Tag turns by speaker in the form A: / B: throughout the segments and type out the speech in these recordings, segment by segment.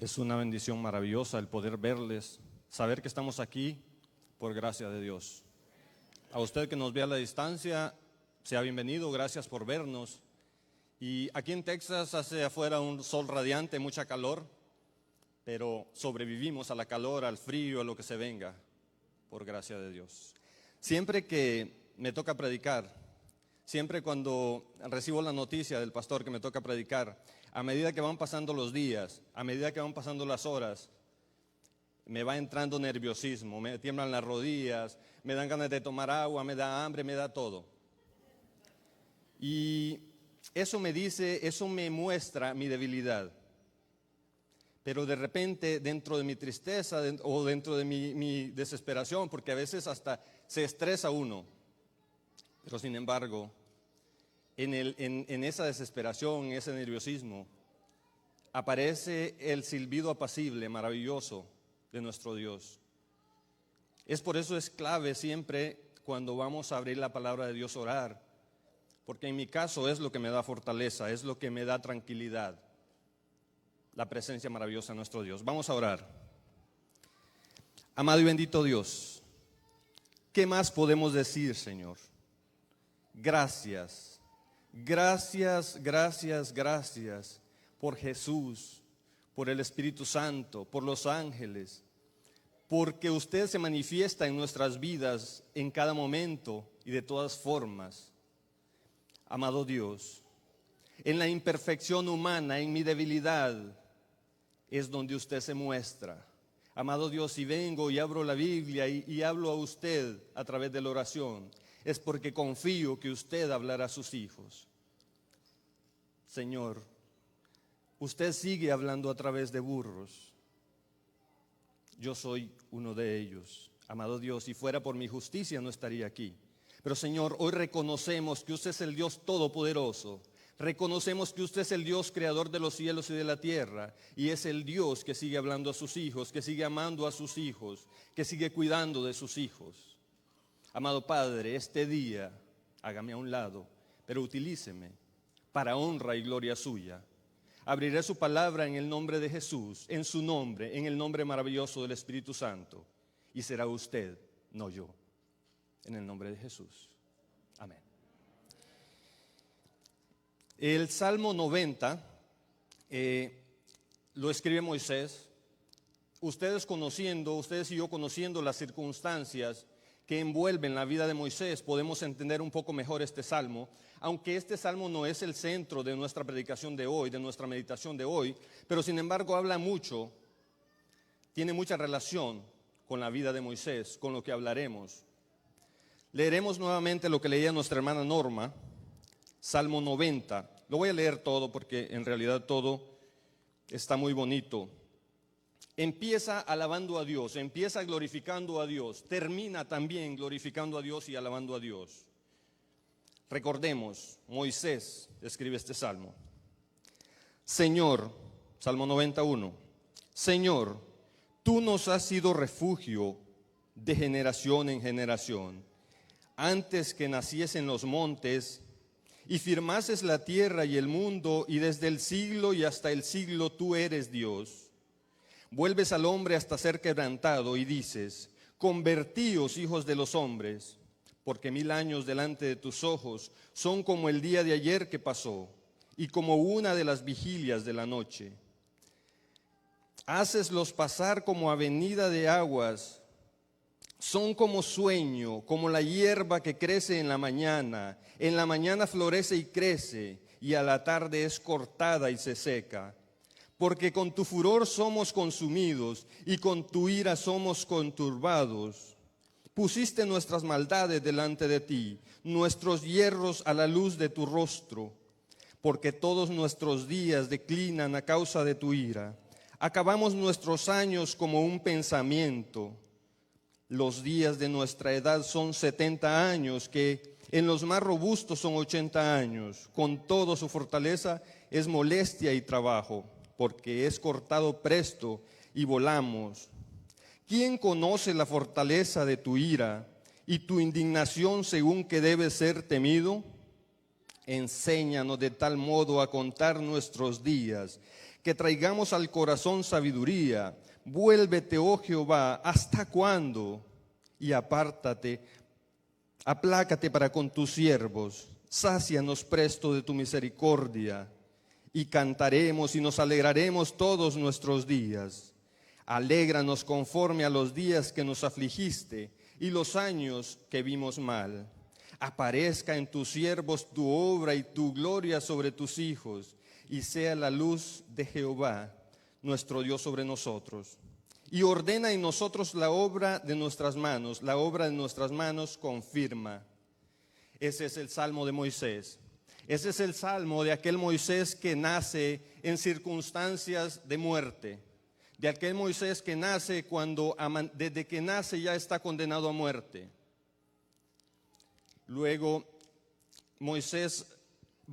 A: Es una bendición maravillosa el poder verles, saber que estamos aquí por gracia de Dios. A usted que nos ve a la distancia, sea bienvenido, gracias por vernos. Y aquí en Texas hace afuera un sol radiante, mucha calor, pero sobrevivimos a la calor, al frío, a lo que se venga, por gracia de Dios. Siempre que me toca predicar, siempre cuando recibo la noticia del pastor que me toca predicar, a medida que van pasando los días, a medida que van pasando las horas, me va entrando nerviosismo, me tiemblan las rodillas, me dan ganas de tomar agua, me da hambre, me da todo. Y eso me muestra mi debilidad. Pero de repente, dentro de mi tristeza o dentro de mi desesperación, porque a veces hasta se estresa uno, pero sin embargo, en esa desesperación, en ese nerviosismo, aparece el silbido apacible, maravilloso de nuestro Dios. Por eso es clave siempre cuando vamos a abrir la palabra de Dios, orar, porque en mi caso es lo que me da fortaleza, es lo que me da tranquilidad, la presencia maravillosa de nuestro Dios. Vamos a orar. Amado y bendito Dios, ¿qué más podemos decir, Señor? Gracias, gracias, gracias, gracias por Jesús, por el Espíritu Santo, por los ángeles, porque usted se manifiesta en nuestras vidas en cada momento y de todas formas. Amado Dios, en la imperfección humana, en mi debilidad, es donde usted se muestra. Amado Dios, si vengo y abro la Biblia y hablo a usted a través de la oración, es porque confío que usted hablará a sus hijos. Señor, usted sigue hablando a través de burros. Yo soy uno de ellos. Amado Dios, si fuera por mi justicia no estaría aquí. Pero Señor, hoy reconocemos que usted es el Dios todopoderoso. Reconocemos que usted es el Dios creador de los cielos y de la tierra, y es el Dios que sigue hablando a sus hijos, que sigue amando a sus hijos, que sigue cuidando de sus hijos. Amado Padre, este día, hágame a un lado, pero utilíceme para honra y gloria suya. Abriré su palabra en el nombre de Jesús, en su nombre, en el nombre maravilloso del Espíritu Santo, y será usted, no yo, en el nombre de Jesús. Amén. El Salmo 90 lo escribe Moisés. Ustedes y yo conociendo las circunstancias que envuelven la vida de Moisés, podemos entender un poco mejor este salmo, aunque este salmo no es el centro de nuestra predicación de hoy, de nuestra meditación de hoy, pero sin embargo habla mucho, tiene mucha relación con la vida de Moisés, con lo que hablaremos. Leeremos nuevamente lo que leía nuestra hermana Norma, Salmo 90. Lo voy a leer todo porque en realidad todo está muy bonito. Empieza alabando a Dios, empieza glorificando a Dios, termina también glorificando a Dios y alabando a Dios. Recordemos, Moisés escribe este salmo. Señor, Salmo 91, Señor, tú nos has sido refugio de generación en generación. Antes que naciesen los montes y firmases la tierra y el mundo, y desde el siglo y hasta el siglo tú eres Dios. Vuelves al hombre hasta ser quebrantado y dices, convertíos, hijos de los hombres, porque 1000 años delante de tus ojos son como el día de ayer que pasó, y como una de las vigilias de la noche. Haceslos pasar como avenida de aguas, son como sueño, como la hierba que crece en la mañana florece y crece, y a la tarde es cortada y se seca. Porque con tu furor somos consumidos y con tu ira somos conturbados. Pusiste nuestras maldades delante de ti, nuestros hierros a la luz de tu rostro. Porque todos nuestros días declinan a causa de tu ira. Acabamos nuestros años como un pensamiento. Los días de nuestra edad son 70 años, que en los más robustos son 80 años. Con todo su fortaleza es molestia y trabajo, porque es cortado presto y volamos. ¿Quién conoce la fortaleza de tu ira y tu indignación según que debe ser temido? Enséñanos de tal modo a contar nuestros días, que traigamos al corazón sabiduría. Vuélvete, oh Jehová, ¿hasta cuándo? Y aplácate para con tus siervos. Sácianos presto de tu misericordia, y cantaremos y nos alegraremos todos nuestros días. Alégranos conforme a los días que nos afligiste y los años que vimos mal. Aparezca en tus siervos tu obra y tu gloria sobre tus hijos, y sea la luz de Jehová, nuestro Dios, sobre nosotros. Y ordena en nosotros la obra de nuestras manos, la obra de nuestras manos confirma. Ese es el salmo de Moisés. Ese es el salmo de aquel Moisés que nace en circunstancias de muerte. De aquel Moisés que nace desde que nace ya está condenado a muerte. Luego Moisés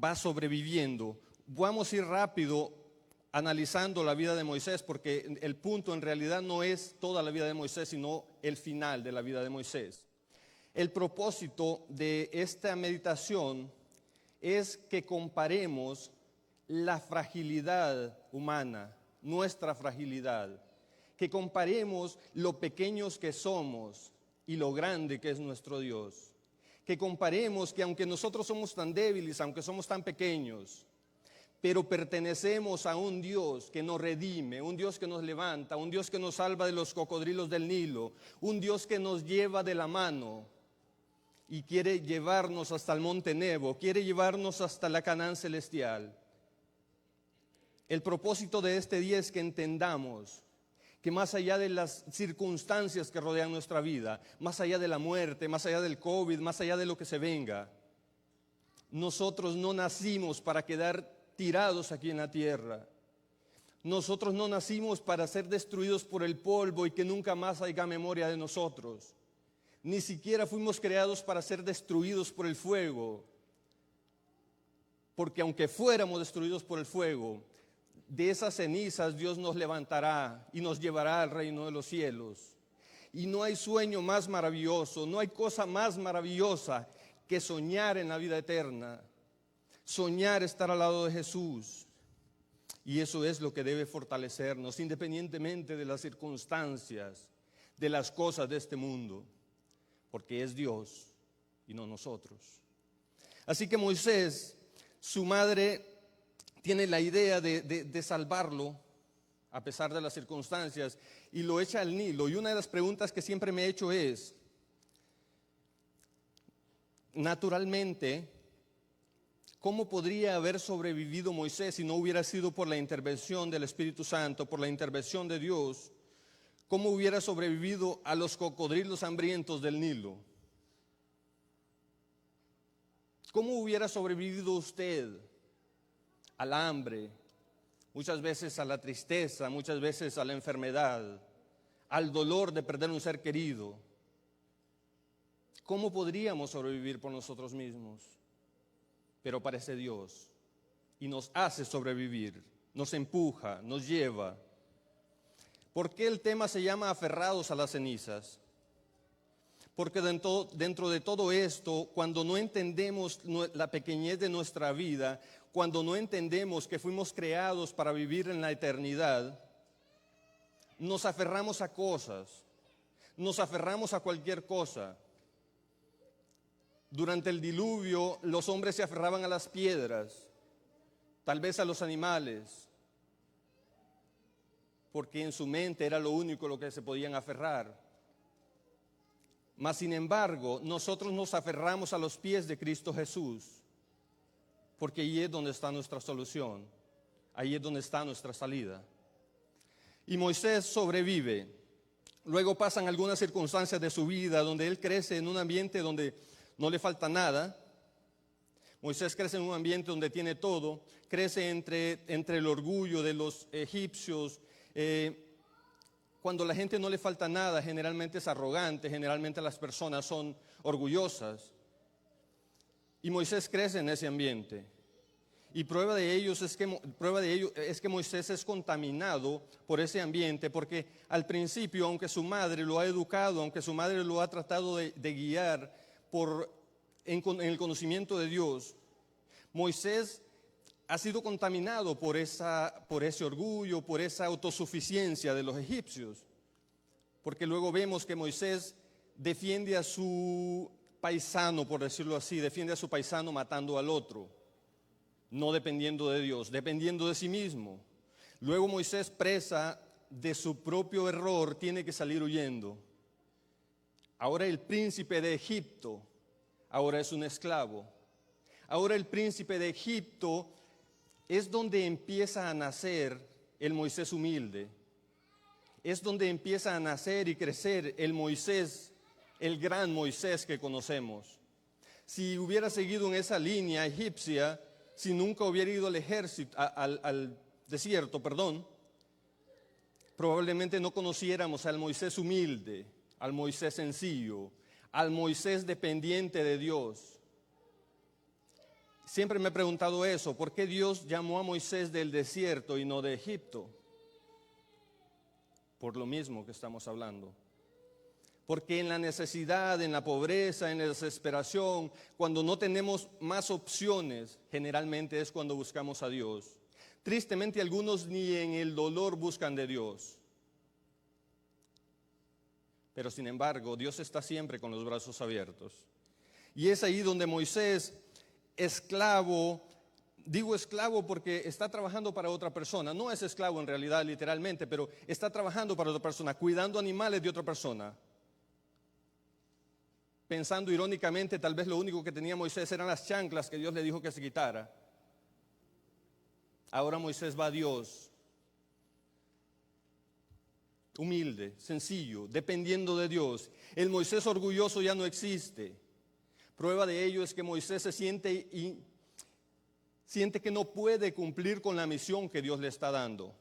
A: va sobreviviendo. Vamos a ir rápido analizando la vida de Moisés, porque el punto en realidad no es toda la vida de Moisés, sino el final de la vida de Moisés. El propósito de esta meditación es que comparemos la fragilidad humana, nuestra fragilidad, que comparemos lo pequeños que somos y lo grande que es nuestro Dios, que comparemos que aunque nosotros somos tan débiles, aunque somos tan pequeños, pero pertenecemos a un Dios que nos redime, un Dios que nos levanta, un Dios que nos salva de los cocodrilos del Nilo, un Dios que nos lleva de la mano y quiere llevarnos hasta el monte Nebo, quiere llevarnos hasta la Canaán celestial. El propósito de este día es que entendamos que más allá de las circunstancias que rodean nuestra vida, más allá de la muerte, más allá del COVID, más allá de lo que se venga, nosotros no nacimos para quedar tirados aquí en la tierra. Nosotros no nacimos para ser destruidos por el polvo y que nunca más haya memoria de nosotros. Ni siquiera fuimos creados para ser destruidos por el fuego. Porque aunque fuéramos destruidos por el fuego, de esas cenizas Dios nos levantará y nos llevará al reino de los cielos. Y no hay sueño más maravilloso, no hay cosa más maravillosa que soñar en la vida eterna. Soñar estar al lado de Jesús. Y eso es lo que debe fortalecernos, independientemente de las circunstancias, de las cosas de este mundo, porque es Dios y no nosotros. Así que Moisés, su madre tiene la idea de salvarlo a pesar de las circunstancias y lo echa al Nilo. Y una de las preguntas que siempre me he hecho es, naturalmente, ¿cómo podría haber sobrevivido Moisés si no hubiera sido por la intervención del Espíritu Santo, por la intervención de Dios? ¿Cómo hubiera sobrevivido a los cocodrilos hambrientos del Nilo? ¿Cómo hubiera sobrevivido usted al hambre, muchas veces a la tristeza, muchas veces a la enfermedad, al dolor de perder un ser querido? ¿Cómo podríamos sobrevivir por nosotros mismos? Pero parece Dios y nos hace sobrevivir, nos empuja, nos lleva. ¿Por qué el tema se llama aferrados a las cenizas? Porque dentro de todo esto, cuando no entendemos la pequeñez de nuestra vida, cuando no entendemos que fuimos creados para vivir en la eternidad, nos aferramos a cosas, nos aferramos a cualquier cosa. Durante el diluvio, los hombres se aferraban a las piedras, tal vez a los animales, porque en su mente era lo único a lo que se podían aferrar. Mas, sin embargo, nosotros nos aferramos a los pies de Cristo Jesús, porque ahí es donde está nuestra solución, ahí es donde está nuestra salida. Y Moisés sobrevive. Luego pasan algunas circunstancias de su vida donde él crece en un ambiente donde no le falta nada. Moisés crece en un ambiente donde tiene todo, crece entre el orgullo de los egipcios. Cuando a la gente no le falta nada, generalmente es arrogante, generalmente las personas son orgullosas. Y Moisés crece en ese ambiente. Y prueba de ello es que Moisés es contaminado por ese ambiente, porque al principio, aunque su madre lo ha educado, aunque su madre lo ha tratado de guiar en el conocimiento de Dios, Moisés ha sido contaminado por ese orgullo, por esa autosuficiencia de los egipcios. Porque luego vemos que Moisés defiende a su paisano, por decirlo así, defiende a su paisano matando al otro, no dependiendo de Dios, dependiendo de sí mismo. Luego Moisés, presa de su propio error, tiene que salir huyendo. Ahora el príncipe de Egipto, ahora es un esclavo. Ahora el príncipe de Egipto es donde empieza a nacer el Moisés humilde. Es donde empieza a nacer y crecer el Moisés, el gran Moisés que conocemos. Si hubiera seguido en esa línea egipcia, si nunca hubiera ido al ejército, al desierto, probablemente no conociéramos al Moisés humilde, al Moisés sencillo, al Moisés dependiente de Dios. Siempre me he preguntado eso, ¿por qué Dios llamó a Moisés del desierto y no de Egipto? Por lo mismo que estamos hablando. Porque en la necesidad, en la pobreza, en la desesperación, cuando no tenemos más opciones, generalmente es cuando buscamos a Dios. Tristemente algunos ni en el dolor buscan de Dios. Pero sin embargo, Dios está siempre con los brazos abiertos. Y es ahí donde Moisés, esclavo, digo esclavo porque está trabajando para otra persona. No es esclavo en realidad, literalmente, pero está trabajando para otra persona, cuidando animales de otra persona. Pensando irónicamente, tal vez lo único que tenía Moisés eran las chanclas que Dios le dijo que se quitara. Ahora Moisés va a Dios, humilde, sencillo, dependiendo de Dios. El Moisés orgulloso ya no existe. Prueba de ello es que Moisés se siente que no puede cumplir con la misión que Dios le está dando,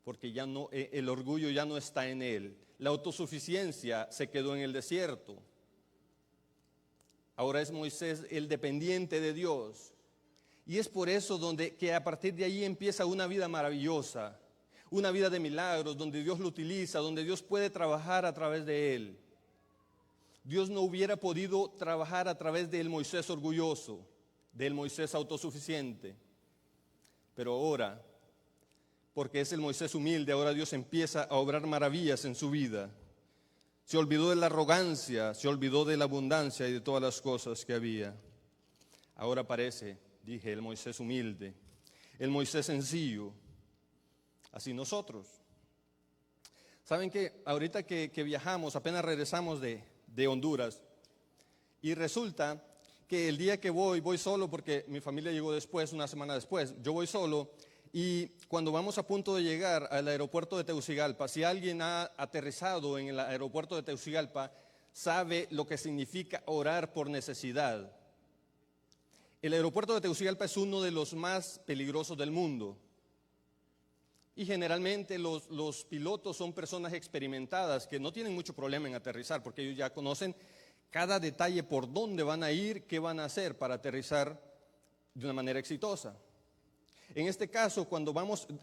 A: porque ya no, el orgullo ya no está en él. La autosuficiencia se quedó en el desierto. Ahora es Moisés el dependiente de Dios. Y es por eso que a partir de ahí empieza una vida maravillosa, una vida de milagros, donde Dios lo utiliza, donde Dios puede trabajar a través de él. Dios no hubiera podido trabajar a través del Moisés orgulloso, del Moisés autosuficiente. Pero ahora, porque es el Moisés humilde, ahora Dios empieza a obrar maravillas en su vida. Se olvidó de la arrogancia, se olvidó de la abundancia y de todas las cosas que había. Ahora aparece, dije, el Moisés humilde, el Moisés sencillo, así nosotros. ¿Saben qué? Ahorita que viajamos, apenas regresamos de Honduras, y resulta que el día que voy solo porque mi familia llegó después, una semana después, yo voy solo, y cuando vamos a punto de llegar al aeropuerto de Tegucigalpa, si alguien ha aterrizado en el aeropuerto de Tegucigalpa, sabe lo que significa orar por necesidad. El aeropuerto de Tegucigalpa es uno de los más peligrosos del mundo. Y generalmente los pilotos son personas experimentadas que no tienen mucho problema en aterrizar porque ellos ya conocen cada detalle por dónde van a ir, qué van a hacer para aterrizar de una manera exitosa. En este caso, cuando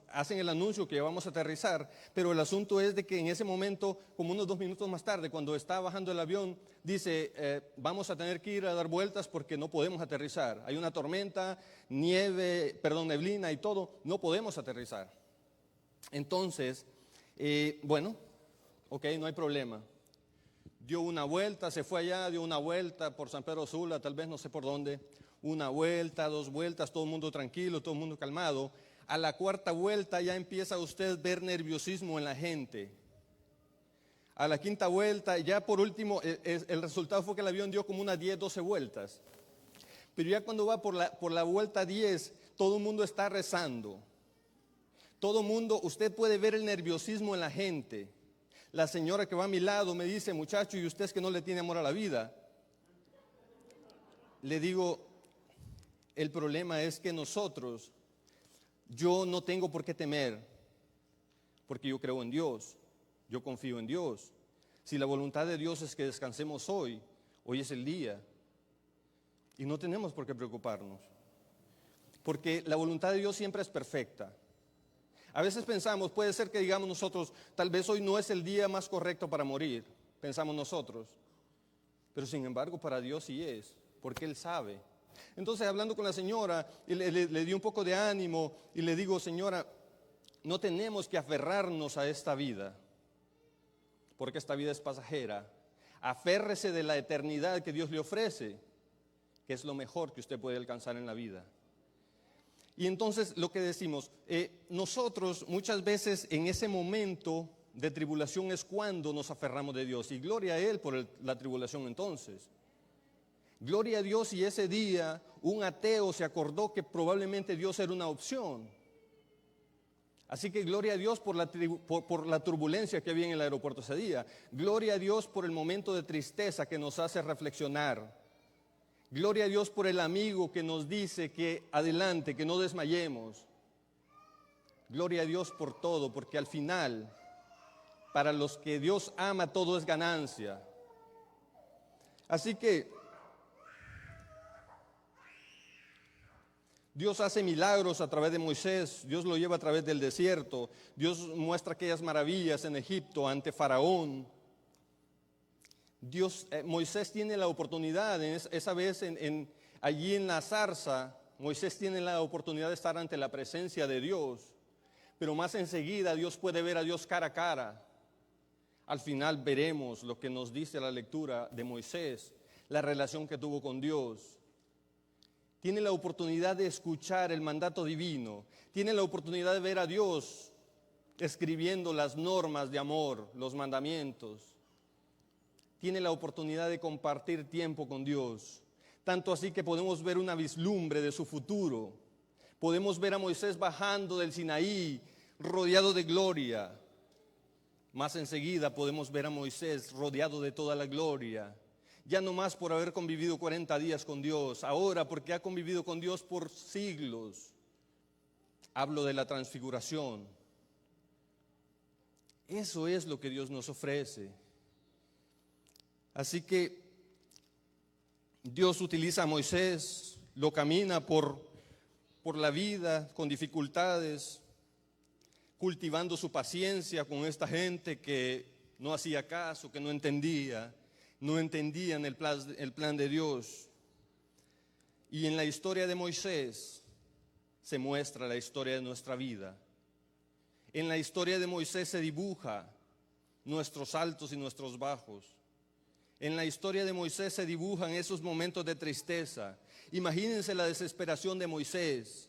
A: hacen el anuncio que vamos a aterrizar, pero el asunto es de que en ese momento, como unos 2 minutos más tarde, cuando está bajando el avión, dice, vamos a tener que ir a dar vueltas porque no podemos aterrizar. Hay una tormenta, neblina y todo, no podemos aterrizar. Entonces, no hay problema. Dio una vuelta, se fue allá, dio una vuelta por San Pedro Sula, tal vez no sé por dónde. Una vuelta, 2 vueltas, todo el mundo tranquilo, todo el mundo calmado. A la 4ª vuelta ya empieza usted a ver nerviosismo en la gente. A la 5ª vuelta, ya por último, el resultado fue que el avión dio como unas 10, 12 vueltas. Pero ya cuando va por la vuelta 10, todo el mundo está rezando. Todo el mundo, usted puede ver el nerviosismo en la gente. La señora que va a mi lado me dice, muchacho, ¿y usted es que no le tiene amor a la vida? Le digo, el problema es que yo no tengo por qué temer, porque yo creo en Dios, yo confío en Dios. Si la voluntad de Dios es que descansemos hoy es el día, y no tenemos por qué preocuparnos, porque la voluntad de Dios siempre es perfecta. A veces pensamos, puede ser que digamos nosotros, tal vez hoy no es el día más correcto para morir, pensamos nosotros, pero sin embargo para Dios sí es, porque Él sabe. Entonces, hablando con la señora, le di un poco de ánimo y le digo, señora, no tenemos que aferrarnos a esta vida, porque esta vida es pasajera. Aférrese de la eternidad que Dios le ofrece, que es lo mejor que usted puede alcanzar en la vida. Y entonces lo que decimos, nosotros muchas veces en ese momento de tribulación es cuando nos aferramos de Dios. Y gloria a Él por la tribulación entonces. Gloria a Dios, y ese día un ateo se acordó que probablemente Dios era una opción. Así que gloria a Dios por la turbulencia que había en el aeropuerto ese día. Gloria a Dios por el momento de tristeza que nos hace reflexionar. Gloria a Dios por el amigo que nos dice que adelante, que no desmayemos. Gloria a Dios por todo, porque al final, para los que Dios ama, todo es ganancia. Así que Dios hace milagros a través de Moisés, Dios lo lleva a través del desierto, Dios muestra aquellas maravillas en Egipto ante Faraón. Moisés tiene la oportunidad, esa vez allí en la zarza, Moisés tiene la oportunidad de estar ante la presencia de Dios, pero más enseguida Dios puede ver a Dios cara a cara. Al final veremos lo que nos dice la lectura de Moisés, la relación que tuvo con Dios. Tiene la oportunidad de escuchar el mandato divino, tiene la oportunidad de ver a Dios escribiendo las normas de amor, los mandamientos. Tiene la oportunidad de compartir tiempo con Dios. Tanto así que podemos ver una vislumbre de su futuro. Podemos ver a Moisés bajando del Sinaí, rodeado de gloria. Más enseguida podemos ver a Moisés rodeado de toda la gloria. Ya no más por haber convivido 40 días con Dios, ahora porque ha convivido con Dios por siglos. Hablo de la transfiguración. Eso es lo que Dios nos ofrece. Así que Dios utiliza a Moisés, lo camina por la vida con dificultades, cultivando su paciencia con esta gente que no hacía caso, que no entendían el plan de Dios. Y en la historia de Moisés se muestra la historia de nuestra vida. En la historia de Moisés se dibuja nuestros altos y nuestros bajos. En la historia de Moisés se dibujan esos momentos de tristeza. Imagínense la desesperación de Moisés.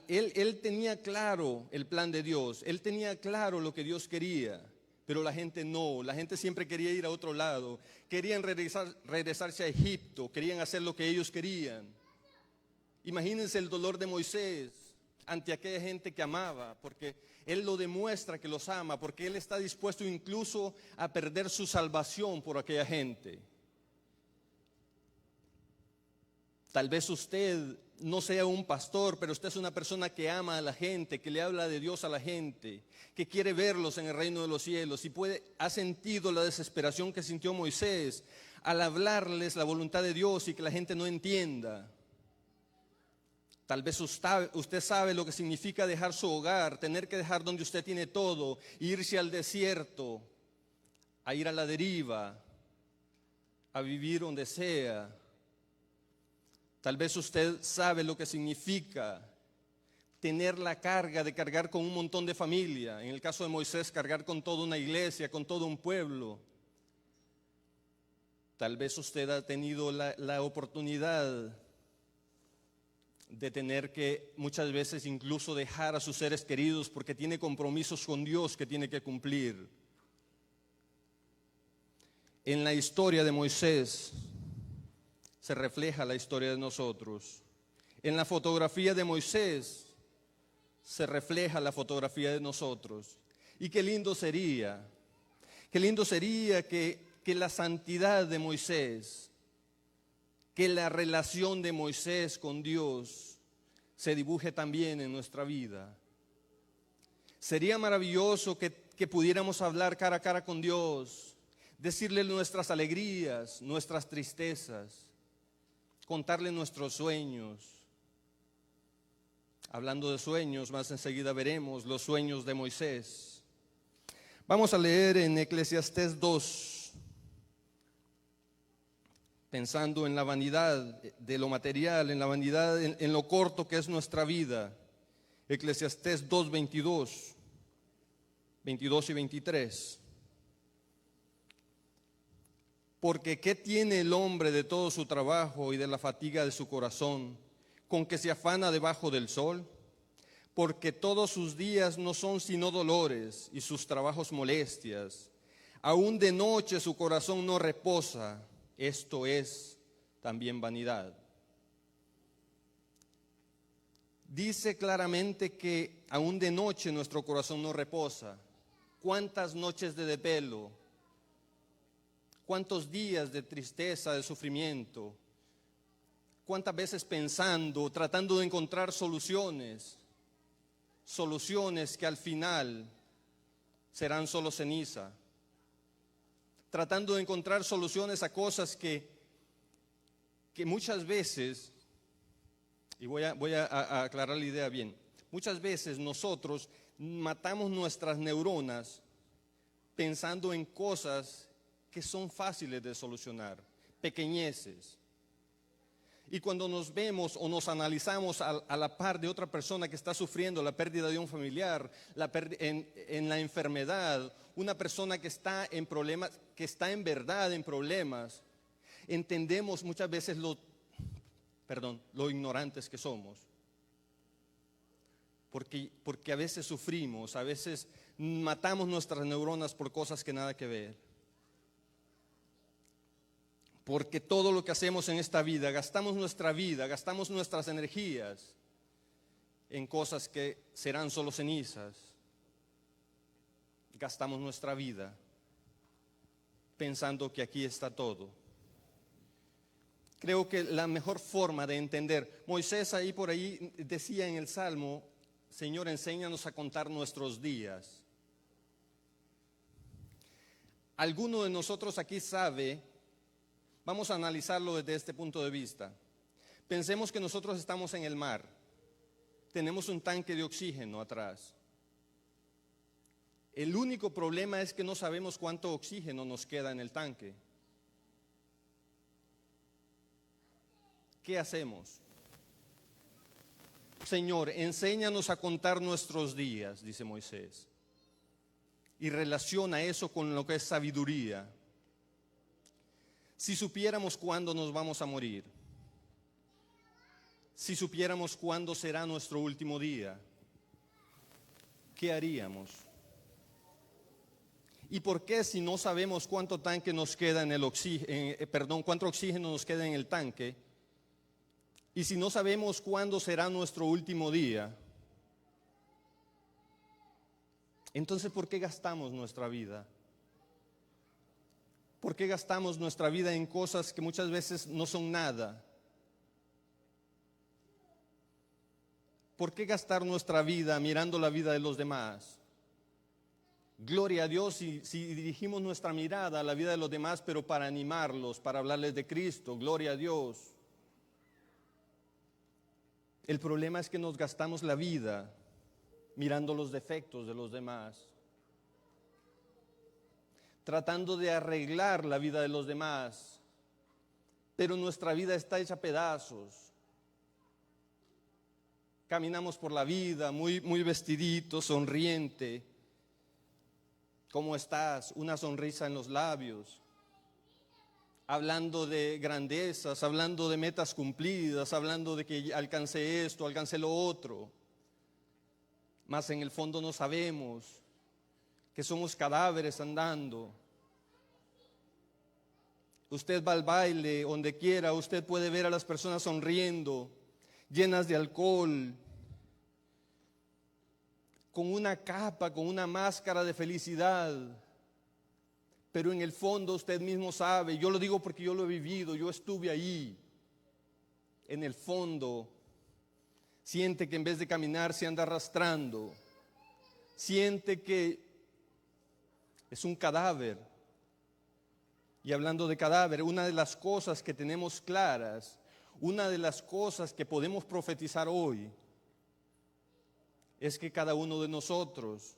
A: Él tenía claro el plan de Dios, él tenía claro lo que Dios quería, pero la gente no, la gente siempre quería ir a otro lado, querían regresarse a Egipto, querían hacer lo que ellos querían. Imagínense el dolor de Moisés ante aquella gente que amaba, porque él lo demuestra que los ama, porque él está dispuesto incluso a perder su salvación por aquella gente. Tal vez usted no sea un pastor, pero usted es una persona que ama a la gente, que le habla de Dios a la gente, que quiere verlos en el reino de los cielos y ha sentido la desesperación que sintió Moisés al hablarles la voluntad de Dios y que la gente no entienda. Tal vez usted sabe lo que significa dejar su hogar, tener que dejar donde usted tiene todo, irse al desierto, a ir a la deriva, a vivir donde sea. Tal vez usted sabe lo que significa tener la carga de cargar con un montón de familia. En el caso de Moisés, cargar con toda una iglesia, con todo un pueblo. Tal vez usted ha tenido la oportunidad de tener que muchas veces incluso dejar a sus seres queridos porque tiene compromisos con Dios que tiene que cumplir. En la historia de Moisés se refleja la historia de nosotros. En la fotografía de Moisés se refleja la fotografía de nosotros. Y qué lindo sería que la santidad de Moisés, que la relación de Moisés con Dios se dibuje también en nuestra vida. Sería maravilloso que pudiéramos hablar cara a cara con Dios, decirle nuestras alegrías, nuestras tristezas, contarle nuestros sueños. Hablando de sueños, más enseguida veremos los sueños de Moisés. Vamos a leer en Eclesiastés 2. pensando en la vanidad de lo material, en la vanidad, en lo corto que es nuestra vida. Eclesiastés 2:22, 22 y 23. Porque ¿qué tiene el hombre de todo su trabajo y de la fatiga de su corazón, con que se afana debajo del sol? Porque todos sus días no son sino dolores y sus trabajos molestias. Aún de noche su corazón no reposa. Esto es también vanidad. Dice claramente que aún de noche nuestro corazón no reposa. ¿Cuántas noches de desvelo? ¿Cuántos días de tristeza, de sufrimiento? ¿Cuántas veces pensando, tratando de encontrar soluciones que al final serán solo ceniza? Tratando de encontrar soluciones a cosas que muchas veces, y voy a aclarar la idea bien, muchas veces nosotros matamos nuestras neuronas pensando en cosas que son fáciles de solucionar, pequeñeces. Y cuando nos vemos o nos analizamos a la par de otra persona que está sufriendo la pérdida de un familiar, en la enfermedad, una persona que está en problemas, que está en verdad en problemas, entendemos muchas veces lo ignorantes que somos. Porque a veces sufrimos, a veces matamos nuestras neuronas por cosas que nada que ver. Porque todo lo que hacemos en esta vida, gastamos nuestras energías en cosas que serán solo cenizas. Gastamos nuestra vida pensando que aquí está todo. Creo que la mejor forma de entender, Moisés ahí por ahí decía en el Salmo, Señor, enséñanos a contar nuestros días. ¿Alguno de nosotros aquí sabe? Vamos a analizarlo desde este punto de vista. Pensemos que nosotros estamos en el mar. Tenemos un tanque de oxígeno atrás. El único problema es que no sabemos cuánto oxígeno nos queda en el tanque. ¿Qué hacemos? Señor, enséñanos a contar nuestros días, dice Moisés. Y relaciona eso con lo que es sabiduría. Si supiéramos cuándo nos vamos a morir, si supiéramos cuándo será nuestro último día, ¿qué haríamos? ¿Y por qué si no sabemos cuánto tanque nos queda en el cuánto oxígeno nos queda en el tanque, y si no sabemos cuándo será nuestro último día, entonces ¿por qué gastamos nuestra vida? ¿Por qué gastamos nuestra vida en cosas que muchas veces no son nada? ¿Por qué gastar nuestra vida mirando la vida de los demás? Gloria a Dios si dirigimos nuestra mirada a la vida de los demás, pero para animarlos, para hablarles de Cristo, gloria a Dios. El problema es que nos gastamos la vida mirando los defectos de los demás, tratando de arreglar la vida de los demás, pero nuestra vida está hecha a pedazos. Caminamos por la vida muy vestidito, sonriente. ¿Cómo estás? Una sonrisa en los labios. Hablando de grandezas, hablando de metas cumplidas, hablando de que alcancé esto, alcancé lo otro. Mas en el fondo no sabemos que somos cadáveres andando. Usted va al baile, donde quiera, usted puede ver a las personas sonriendo, llenas de alcohol, con una capa, con una máscara de felicidad. Pero en el fondo usted mismo sabe, yo lo digo porque yo lo he vivido, yo estuve ahí. En el fondo siente que en vez de caminar se anda arrastrando. Siente que es un cadáver. Y hablando de cadáver, una de las cosas que tenemos claras, una de las cosas que podemos profetizar hoy, es que cada uno de nosotros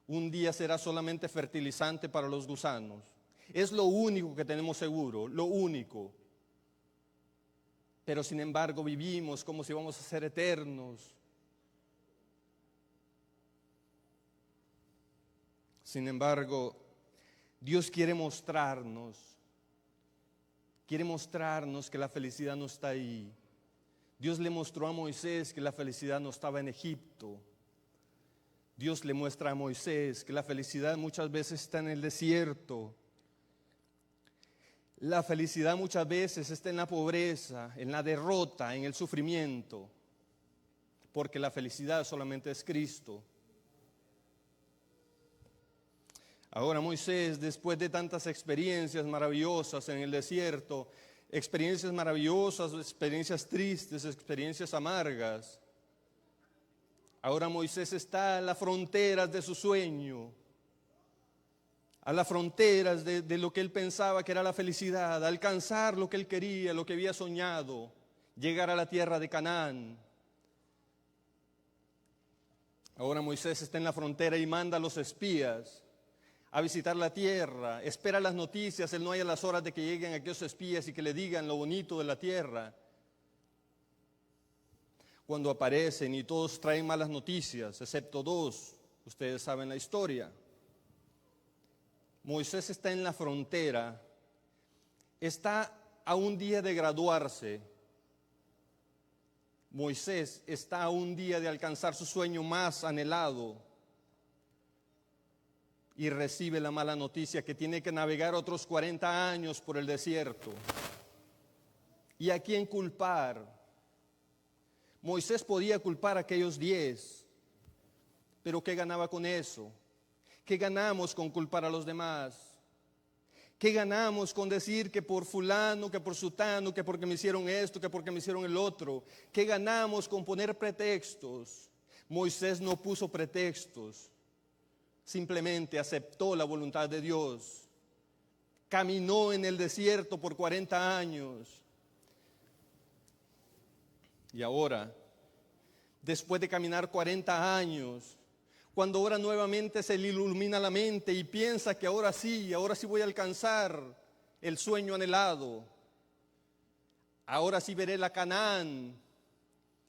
A: un día será solamente fertilizante para los gusanos. Es lo único que tenemos seguro, lo único. pero sin embargo vivimos como si vamos a ser eternos. Sin embargo, Dios quiere mostrarnos que la felicidad no está ahí. Dios le mostró a Moisés que la felicidad no estaba en Egipto. Dios le muestra a Moisés que la felicidad muchas veces está en el desierto. La felicidad muchas veces está en la pobreza, en la derrota, en el sufrimiento, porque la felicidad solamente es Cristo. Ahora Moisés, después de tantas experiencias maravillosas en el desierto, experiencias maravillosas, experiencias tristes, experiencias amargas, ahora Moisés está a las fronteras de su sueño, a las fronteras de lo que él pensaba que era la felicidad, alcanzar lo que él quería, lo que había soñado, llegar a la tierra de Canaán. Ahora Moisés está en la frontera y manda a los espías a visitar la tierra, espera las noticias, él no hay a las horas de que lleguen aquellos espías y que le digan lo bonito de la tierra. Cuando aparecen y todos traen malas noticias, excepto dos, ustedes saben la historia. Moisés está en la frontera, está a un día de graduarse. Moisés está a un día de alcanzar su sueño más anhelado. Y recibe la mala noticia que tiene que navegar otros 40 años por el desierto. ¿Y a quién culpar? Moisés podía culpar a aquellos 10, pero ¿qué ganaba con eso? ¿Qué ganamos con culpar a los demás? ¿Qué ganamos con decir que por fulano, que por sutano, que porque me hicieron esto, que porque me hicieron el otro? ¿Qué ganamos con poner pretextos? Moisés no puso pretextos. Simplemente aceptó la voluntad de Dios. Caminó en el desierto por 40 años. Y ahora, después de caminar 40 años, cuando ahora nuevamente se le ilumina la mente y piensa que ahora sí voy a alcanzar el sueño anhelado. Ahora sí veré la Canaán,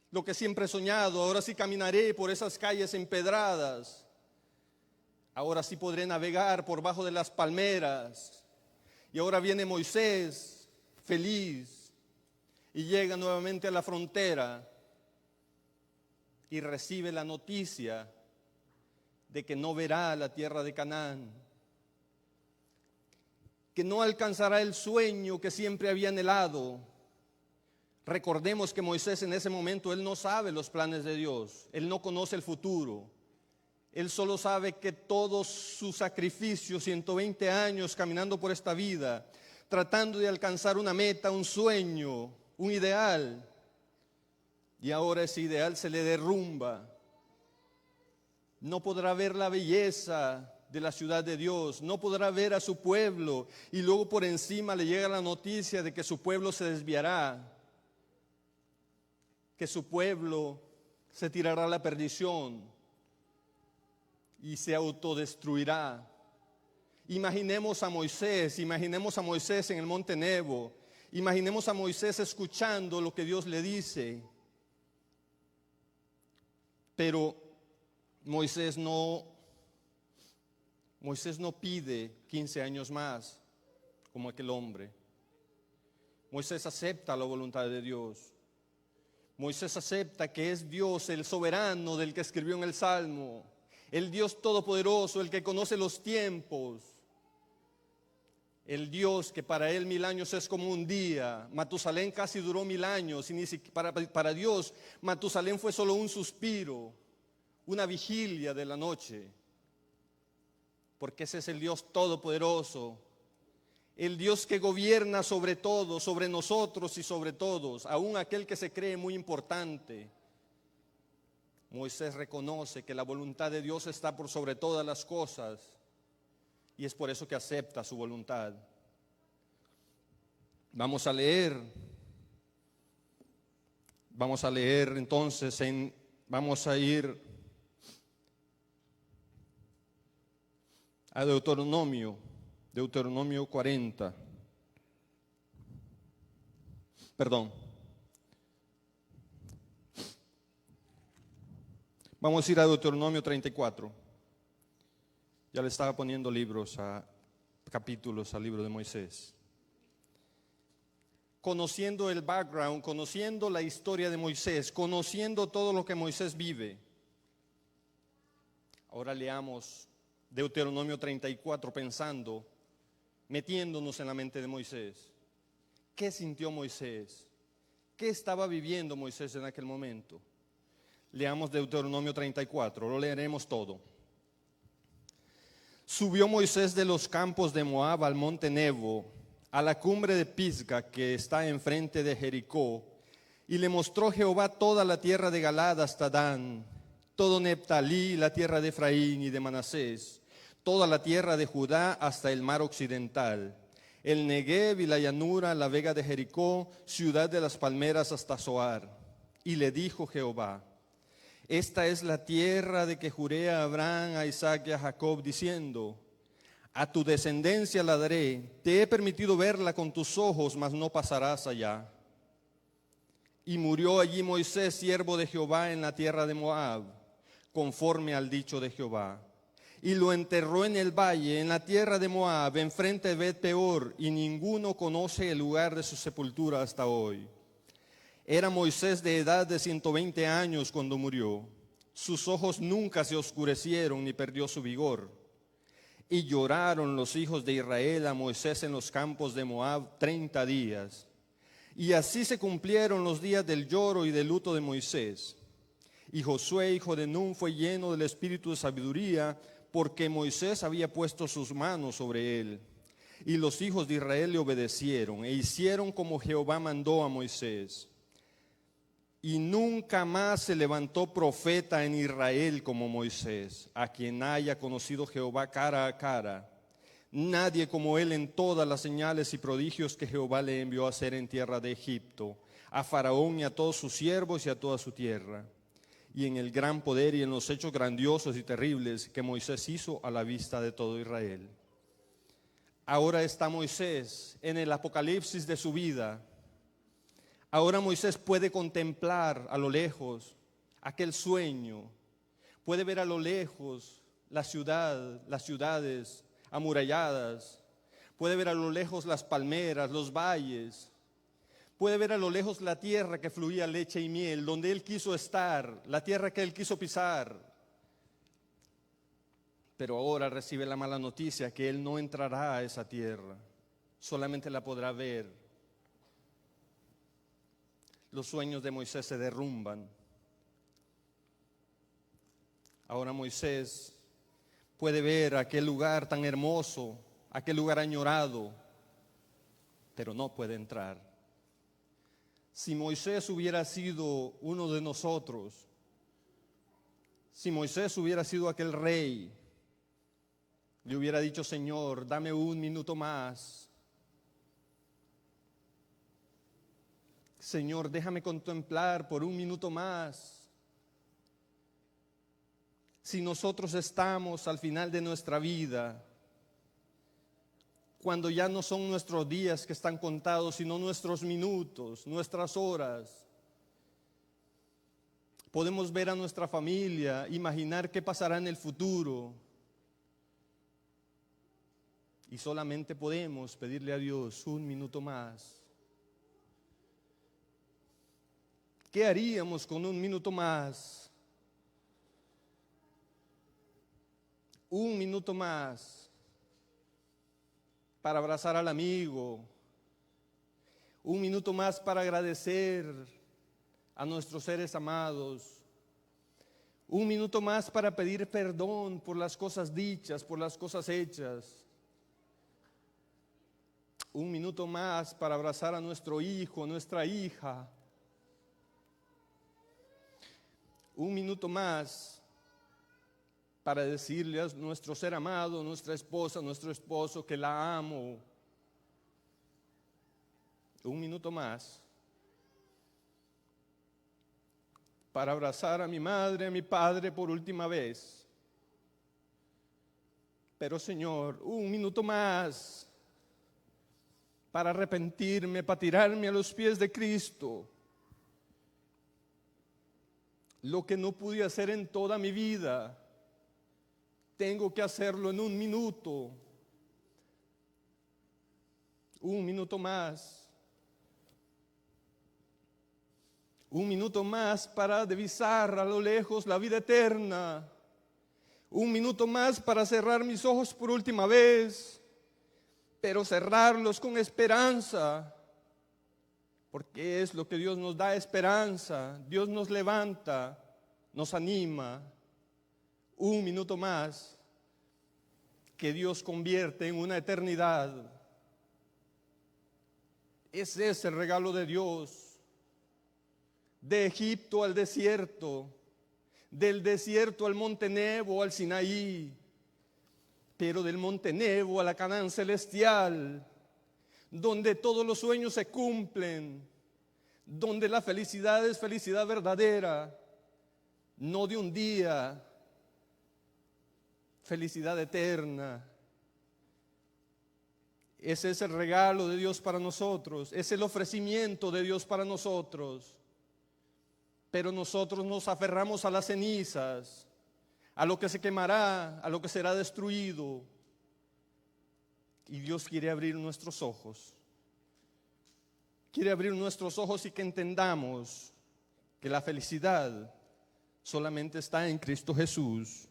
A: lo que siempre he soñado. Ahora sí caminaré por esas calles empedradas. Ahora sí podré navegar por bajo de las palmeras. Y ahora viene Moisés, feliz, y llega nuevamente a la frontera y recibe la noticia de que no verá la tierra de Canaán, que no alcanzará el sueño que siempre había anhelado. Recordemos que Moisés en ese momento, él no sabe los planes de Dios, él no conoce el futuro. Él solo sabe que todos sus sacrificios, 120 años caminando por esta vida, tratando de alcanzar una meta, un sueño, un ideal, y ahora ese ideal se le derrumba. No podrá ver la belleza de la ciudad de Dios, no podrá ver a su pueblo, y luego por encima le llega la noticia de que su pueblo se desviará, que su pueblo se tirará a la perdición y se autodestruirá. Imaginemos a Moisés en el monte Nebo, imaginemos a Moisés escuchando lo que Dios le dice. Pero Moisés no pide 15 años más como aquel hombre. Moisés acepta la voluntad de Dios. Moisés acepta que es Dios el soberano del que escribió en el Salmo, el Dios todopoderoso, el que conoce los tiempos, el Dios que para él 1000 años es como un día. Matusalén casi duró 1000 años y para Dios Matusalén fue solo un suspiro, una vigilia de la noche, porque ese es el Dios todopoderoso, el Dios que gobierna sobre todo, sobre nosotros y sobre todos, aún aquel que se cree muy importante. Moisés reconoce que la voluntad de Dios está por sobre todas las cosas y es por eso que acepta su voluntad. Vamos a leer entonces, vamos a ir a Deuteronomio 40. Perdón, Vamos a ir a Deuteronomio 34. Ya le estaba poniendo capítulos al libro de Moisés. Conociendo el background, conociendo la historia de Moisés, conociendo todo lo que Moisés vive. Ahora leamos Deuteronomio 34 pensando, metiéndonos en la mente de Moisés. ¿Qué sintió Moisés? ¿Qué estaba viviendo Moisés en aquel momento? Leamos Deuteronomio 34, lo leeremos todo. Subió Moisés de los campos de Moab al monte Nebo, a la cumbre de Pisga que está enfrente de Jericó, y le mostró Jehová toda la tierra de Galaad hasta Dan, todo Neptalí, la tierra de Efraín y de Manasés, toda la tierra de Judá hasta el mar occidental, el Negev y la llanura, la vega de Jericó, ciudad de las palmeras hasta Zoar. Y le dijo Jehová: esta es la tierra de que juré a Abraham, a Isaac y a Jacob, diciendo: a tu descendencia la daré, te he permitido verla con tus ojos, mas no pasarás allá. Y murió allí Moisés, siervo de Jehová, en la tierra de Moab, conforme al dicho de Jehová. Y lo enterró en el valle, en la tierra de Moab, enfrente de Bet-peor, y ninguno conoce el lugar de su sepultura hasta hoy. Era Moisés de edad de 120 años cuando murió. Sus ojos nunca se oscurecieron ni perdió su vigor. Y lloraron los hijos de Israel a Moisés en los campos de Moab 30 días. Y así se cumplieron los días del lloro y del luto de Moisés. Y Josué, hijo de Nun, fue lleno del espíritu de sabiduría, porque Moisés había puesto sus manos sobre él. Y los hijos de Israel le obedecieron e hicieron como Jehová mandó a Moisés. Y nunca más se levantó profeta en Israel como Moisés, a quien haya conocido Jehová cara a cara. Nadie como él en todas las señales y prodigios que Jehová le envió a hacer en tierra de Egipto, a Faraón y a todos sus siervos y a toda su tierra. Y en el gran poder y en los hechos grandiosos y terribles que Moisés hizo a la vista de todo Israel. Ahora está Moisés en el apocalipsis de su vida. Ahora Moisés puede contemplar a lo lejos aquel sueño, puede ver a lo lejos la ciudad, las ciudades amuralladas, puede ver a lo lejos las palmeras, los valles, puede ver a lo lejos la tierra que fluía leche y miel, donde él quiso estar, la tierra que él quiso pisar. Pero ahora recibe la mala noticia que él no entrará a esa tierra, solamente la podrá ver. Los sueños de Moisés se derrumban. Ahora Moisés puede ver aquel lugar tan hermoso, aquel lugar añorado, pero no puede entrar. Si Moisés hubiera sido uno de nosotros, si Moisés hubiera sido aquel rey, le hubiera dicho: Señor, dame un minuto más. Señor, déjame contemplar por un minuto más. Si nosotros estamos al final de nuestra vida, cuando ya no son nuestros días que están contados, sino nuestros minutos, nuestras horas, podemos ver a nuestra familia, imaginar qué pasará en el futuro, y solamente podemos pedirle a Dios un minuto más. ¿Qué haríamos con un minuto más? Un minuto más para abrazar al amigo, un minuto más para agradecer a nuestros seres amados, un minuto más para pedir perdón por las cosas dichas, por las cosas hechas, un minuto más para abrazar a nuestro hijo, nuestra hija, un minuto más para decirle a nuestro ser amado, nuestra esposa, nuestro esposo, que la amo. Un minuto más para abrazar a mi madre, a mi padre por última vez. Pero Señor, un minuto más para arrepentirme, para tirarme a los pies de Cristo. lo que no pude hacer en toda mi vida, tengo que hacerlo en un minuto. Un minuto más. Un minuto más para divisar a lo lejos la vida eterna. Un minuto más para cerrar mis ojos por última vez, pero cerrarlos con esperanza, porque es lo que Dios nos da, esperanza. Dios nos levanta, nos anima. Un minuto más que Dios convierte en una eternidad. Ese es el regalo de Dios. De Egipto al desierto, del desierto al monte Nebo, al Sinaí, pero del monte Nebo a la Canaán celestial, donde todos los sueños se cumplen, donde la felicidad es felicidad verdadera, no de un día, felicidad eterna. Ese es el regalo de Dios para nosotros, es el ofrecimiento de Dios para nosotros. Pero nosotros nos aferramos a las cenizas, a lo que se quemará, a lo que será destruido. Y Dios quiere abrir nuestros ojos. Quiere abrir nuestros ojos y que entendamos que la felicidad solamente está en Cristo Jesús.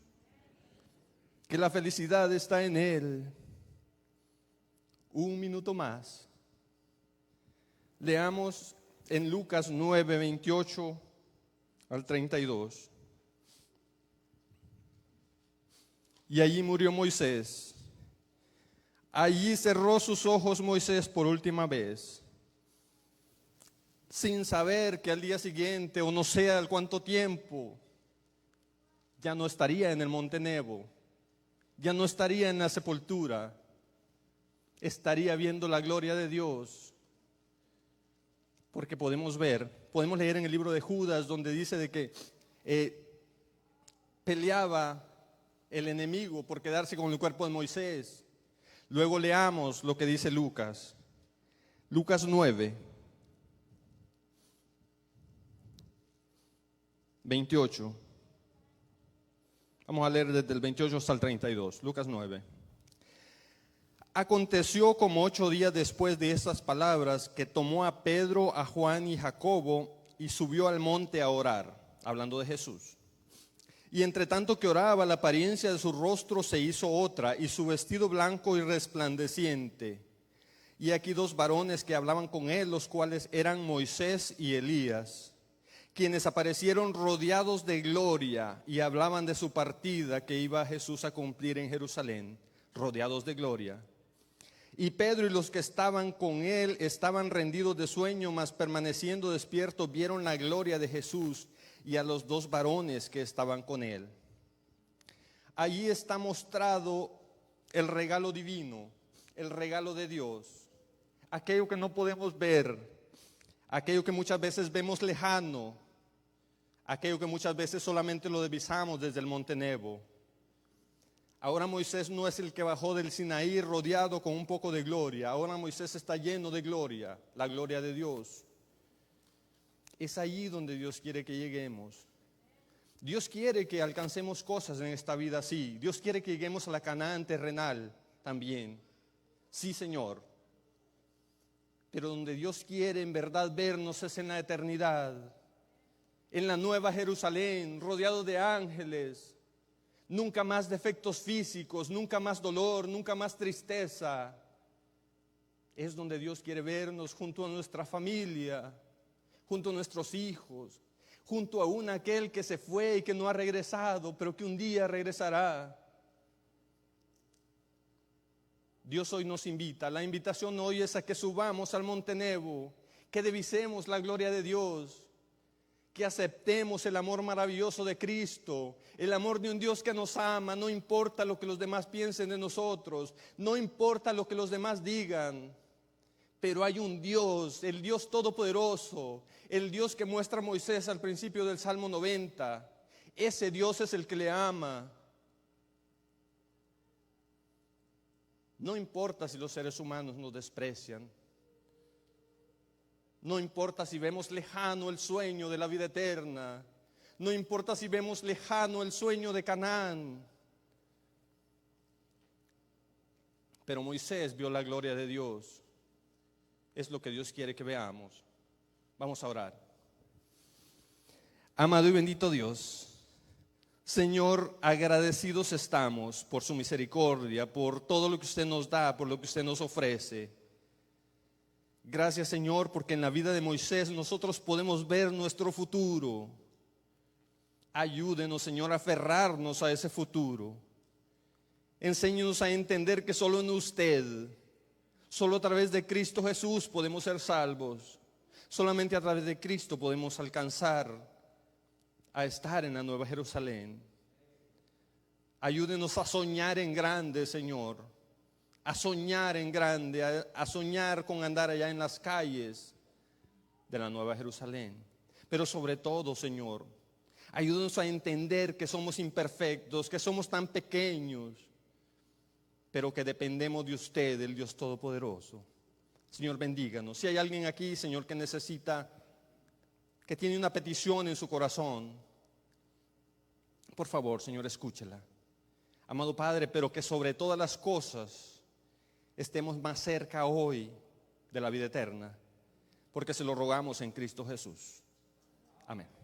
A: Que la felicidad está en Él. Un minuto más. Leamos en Lucas 9, 28 al 32. Y allí murió Moisés. Allí cerró sus ojos Moisés por última vez, sin saber que al día siguiente, o no sé al cuánto tiempo, ya no estaría en el monte Nebo, ya no estaría en la sepultura, estaría viendo la gloria de Dios. Porque podemos leer en el libro de Judas, donde dice de que peleaba el enemigo por quedarse con el cuerpo de Moisés. Luego leamos lo que dice Lucas. Lucas 9, 28. Vamos a leer desde el 28 hasta el 32. Lucas 9. Aconteció como 8 días después de estas palabras que tomó a Pedro, a Juan y Jacobo y subió al monte a orar, hablando de Jesús. Y entre tanto que oraba, la apariencia de su rostro se hizo otra y su vestido blanco y resplandeciente. Y aquí 2 varones que hablaban con él, los cuales eran Moisés y Elías, quienes aparecieron rodeados de gloria y hablaban de su partida que iba Jesús a cumplir en Jerusalén, rodeados de gloria. Y Pedro y los que estaban con él estaban rendidos de sueño, mas permaneciendo despiertos vieron la gloria de Jesús y a los 2 varones que estaban con él. Allí está mostrado el regalo divino, el regalo de Dios, aquello que no podemos ver, aquello que muchas veces vemos lejano, aquello que muchas veces solamente lo divisamos desde el monte Nebo. Ahora Moisés no es el que bajó del Sinaí rodeado con un poco de gloria. Ahora Moisés está lleno de gloria, la gloria de Dios. Es allí donde Dios quiere que lleguemos. Dios quiere que alcancemos cosas en esta vida así. Dios quiere que lleguemos a la Canaán terrenal también. Sí, Señor. Pero donde Dios quiere en verdad vernos es en la eternidad, en la nueva Jerusalén, rodeado de ángeles. Nunca más defectos físicos, nunca más dolor, nunca más tristeza. Es donde Dios quiere vernos junto a nuestra familia, junto a nuestros hijos, junto a aquel que se fue y que no ha regresado, pero que un día regresará. Dios hoy nos invita. La invitación hoy es a que subamos al monte Nebo, que divisemos la gloria de Dios, que aceptemos el amor maravilloso de Cristo, el amor de un Dios que nos ama. No importa lo que los demás piensen de nosotros, no importa lo que los demás digan, pero hay un Dios, el Dios todopoderoso, el Dios que muestra a Moisés al principio del Salmo 90. Ese Dios es el que le ama. No importa si los seres humanos nos desprecian. No importa si vemos lejano el sueño de la vida eterna. No importa si vemos lejano el sueño de Canaán. Pero Moisés vio la gloria de Dios. Es lo que Dios quiere que veamos. Vamos a orar. Amado y bendito Dios, Señor, agradecidos estamos por su misericordia, por todo lo que usted nos da, por lo que usted nos ofrece. Gracias, Señor, porque en la vida de Moisés nosotros podemos ver nuestro futuro. Ayúdenos, Señor, a aferrarnos a ese futuro. Enséñenos a entender que solo en usted, solo a través de Cristo Jesús podemos ser salvos. Solamente a través de Cristo podemos alcanzar a estar en la Nueva Jerusalén. Ayúdenos a soñar en grande, Señor. A soñar en grande, a soñar con andar allá en las calles de la Nueva Jerusalén. Pero sobre todo, Señor, ayúdenos a entender que somos imperfectos, que somos tan pequeños, pero que dependemos de usted, el Dios Todopoderoso. Señor, bendíganos. Si hay alguien aquí, Señor, que necesita, que tiene una petición en su corazón, por favor, Señor, escúchela. Amado Padre, pero que sobre todas las cosas estemos más cerca hoy de la vida eterna, porque se lo rogamos en Cristo Jesús. Amén.